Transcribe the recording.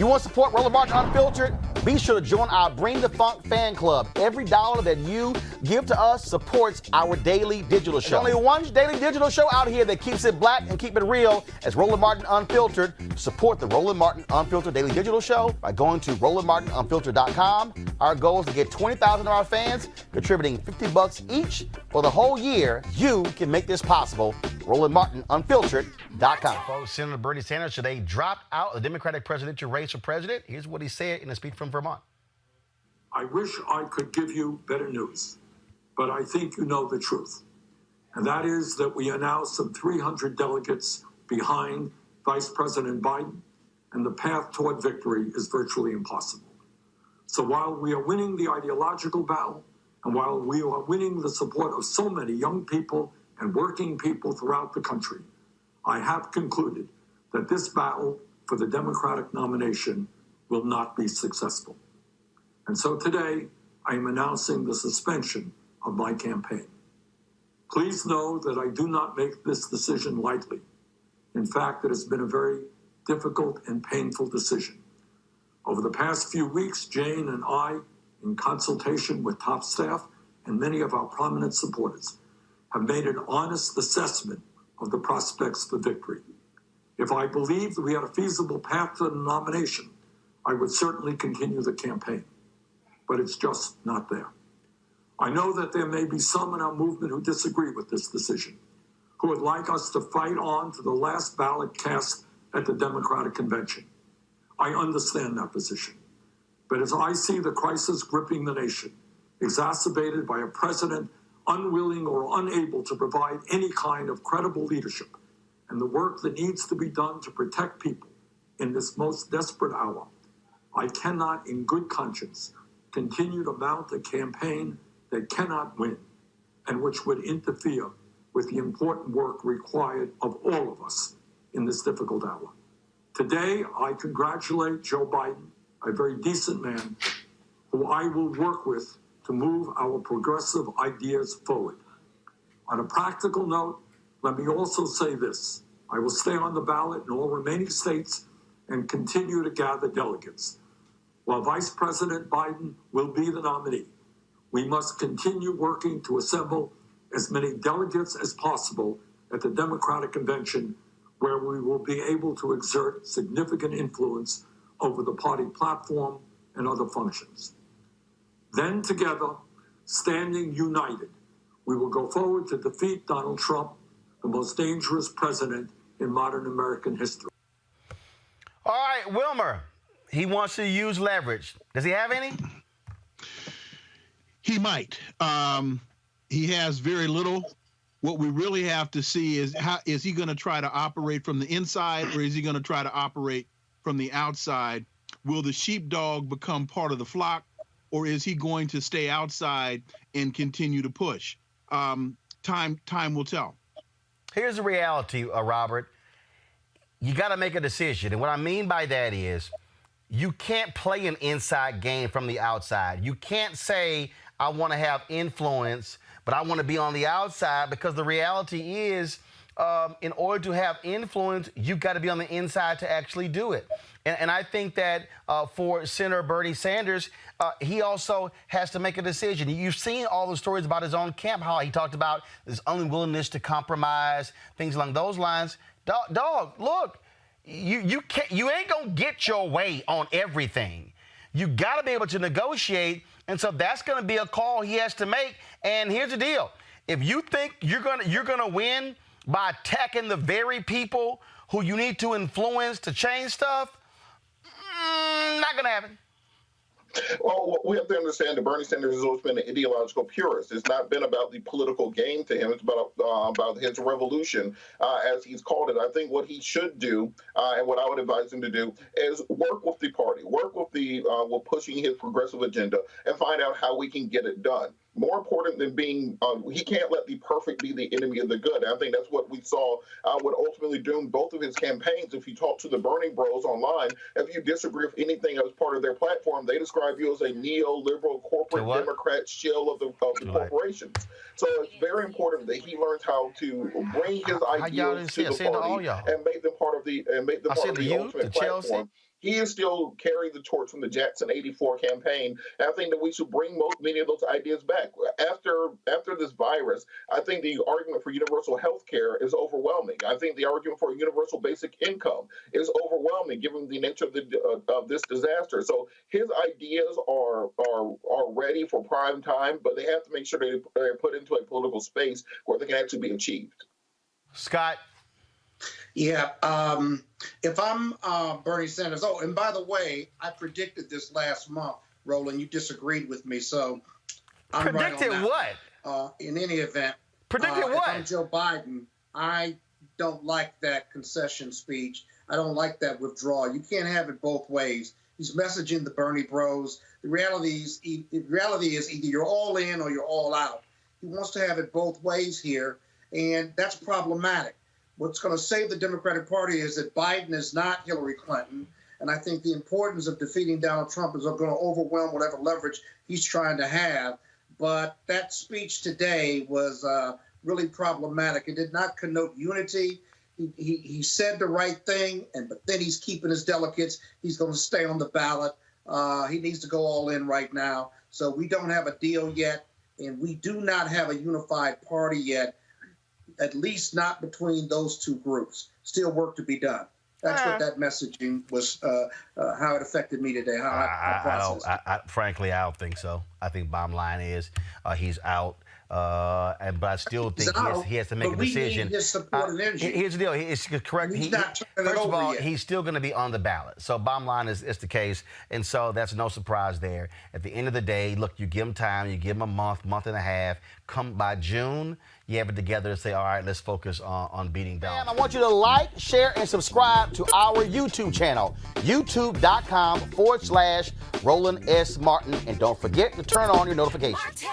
You want to support Roland Martin Unfiltered? Be sure to join our Bring the Funk fan club. Every dollar that you give to us supports our daily digital show. There's only one daily digital show out here that keeps it black and keep it real as Roland Martin Unfiltered. Support the Roland Martin Unfiltered daily digital show by going to RolandMartinUnfiltered.com. Our goal is to get 20,000 of our fans contributing $50 each for the whole year. You can make this possible. RolandMartinUnfiltered.com. Folks, Senator Bernie Sanders today dropped out of the Democratic presidential race for president. Here's what he said in a speech from Vermont. I wish I could give you better news, but I think you know the truth. And that is that we are now some 300 delegates behind Vice President Biden, and the path toward victory is virtually impossible. So while we are winning the ideological battle, and while we are winning the support of so many young people and working people throughout the country, I have concluded that this battle for the Democratic nomination will not be successful. And so today, I am announcing the suspension of my campaign. Please know that I do not make this decision lightly. In fact, it has been a very difficult and painful decision. Over the past few weeks, Jane and I, in consultation with top staff and many of our prominent supporters, have made an honest assessment of the prospects for victory. If I believed we had a feasible path to the nomination, I would certainly continue the campaign. But it's just not there. I know that there may be some in our movement who disagree with this decision, who would like us to fight on to the last ballot cast at the Democratic Convention. I understand that position. But as I see the crisis gripping the nation, exacerbated by a president unwilling or unable to provide any kind of credible leadership, and the work that needs to be done to protect people in this most desperate hour, I cannot, in good conscience, continue to mount a campaign that cannot win and which would interfere with the important work required of all of us in this difficult hour. Today, I congratulate Joe Biden, a very decent man, who I will work with to move our progressive ideas forward. On a practical note, let me also say this. I will stay on the ballot in all remaining states and continue to gather delegates. While Vice President Biden will be the nominee, we must continue working to assemble as many delegates as possible at the Democratic Convention, where we will be able to exert significant influence over the party platform and other functions. Then together, standing united, we will go forward to defeat Donald Trump, the most dangerous president in modern American history. All right, Wilmer, he wants to use leverage. Does he have any? He might. He has very little. What we really have to see is how is he going to try to operate from the inside, or is he going to try to operate from the outside? Will the sheepdog become part of the flock, or is he going to stay outside and continue to push? Time will tell. Here's the reality, Robert. You got to make a decision. And what I mean by that is you can't play an inside game from the outside. You can't say, I want to have influence, but I want to be on the outside, because the reality is in order to have influence, you've got to be on the inside to actually do it. And I think that for Senator Bernie Sanders, he also has to make a decision. You've seen all the stories about his own camp, how he talked about his unwillingness to compromise, things along those lines. Dog, look, you ain't going to get your way on everything. You got to be able to negotiate, and so that's going to be a call he has to make. And here's the deal. If you think you're going to win by attacking the very people who you need to influence to change stuff, not going to happen. Well, we have to understand that Bernie Sanders has always been an ideological purist. It's not been about the political game to him. It's about his revolution, as he's called it. I think what he should do, and what I would advise him to do, is work with the party, work with with pushing his progressive agenda, and find out how we can get it done. More important than being, he can't let the perfect be the enemy of the good. And I think that's what we saw would ultimately doom both of his campaigns. If you talk to the Bernie bros online, if you disagree with anything as part of their platform, they describe you as a neoliberal corporate Democrat shill of the corporations. So it's very important that he learns how to bring his ideas to the party and make them part of the ultimate platform. He is still carrying the torch from the Jackson '84 campaign. And I think that we should bring many of those ideas back. After this virus, I think the argument for universal health care is overwhelming. I think the argument for universal basic income is overwhelming, given the nature of this disaster. So his ideas are ready for prime time, but they have to make sure they're put into a political space where they can actually be achieved. Scott? Yeah, if I'm Bernie Sanders, oh, and by the way, I predicted this last month, Roland. You disagreed with me, so I'm predicted right on that. What? In any event, predicted what? If I'm Joe Biden, I don't like that concession speech. I don't like that withdrawal. You can't have it both ways. He's messaging the Bernie bros. The reality is either you're all in or you're all out. He wants to have it both ways here, and that's problematic. What's going to save the Democratic Party is that Biden is not Hillary Clinton, and I think the importance of defeating Donald Trump is going to overwhelm whatever leverage he's trying to have. But that speech today was really problematic. It did not connote unity. He said the right thing, but then he's keeping his delegates. He's going to stay on the ballot. He needs to go all in right now. So we don't have a deal yet, and we do not have a unified party yet, at least not between those two groups. Still work to be done. That's what that messaging was, how it affected me today, how I processed it. Frankly, I don't think so. I think bottom line is he's out. But I still think he has to make a decision. Need his support and energy. Here's the deal. It's correct. He's not turning it first of all, yet. he's still going to be on the ballot. So bottom line is the case. And so that's no surprise there. At the end of the day, look, you give him time. You give him a month and a half. Come by June, you have it together and say, all right, let's focus on beating Donald. I want you to like, share, and subscribe to our YouTube channel, youtube.com/Roland S. Martin. And don't forget to turn on your notifications.